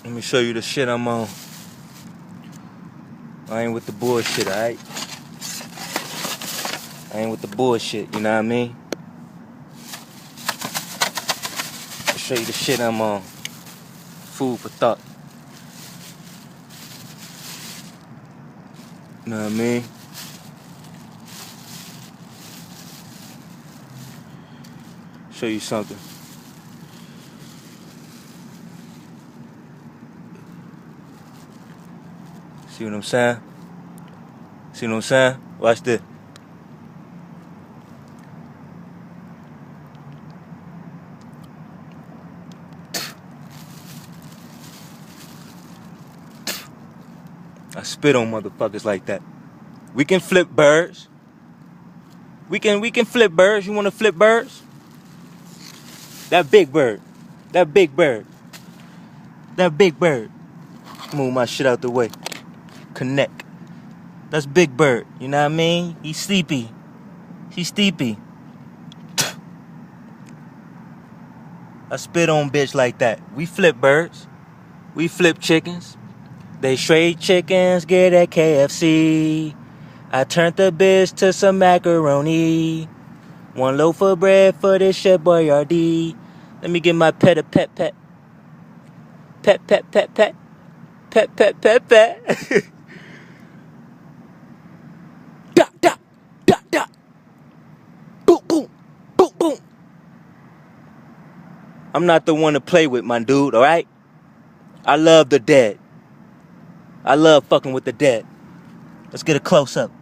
Let me show you the shit I'm on. I ain't with the bullshit, alright? I ain't with the bullshit, you know what I mean? I'll show you the shit I'm on. Food for thought. You know what I mean? Show you something. See what I'm saying? See what I'm saying? Watch this. I spit on motherfuckers like that. We can flip birds. We can flip birds. You wanna flip birds? That big bird. That big bird. That big bird. Move my shit out the way. Connect. That's Big Bird. You know what I mean? He's sleepy. He's sleepy. I spit on bitch like that. We flip birds. We flip chickens. They straight chickens get at KFC. I turned the bitch to some macaroni. One loaf of bread for this shit Boyardee. Let me get my pet a pet pet. Pet pet pet pet. Pet pet pet pet. Da da da da. Boom boom boom boom. I'm not the one to play with, my dude, alright? I love the dead. I love fucking with the dead. Let's get a close up.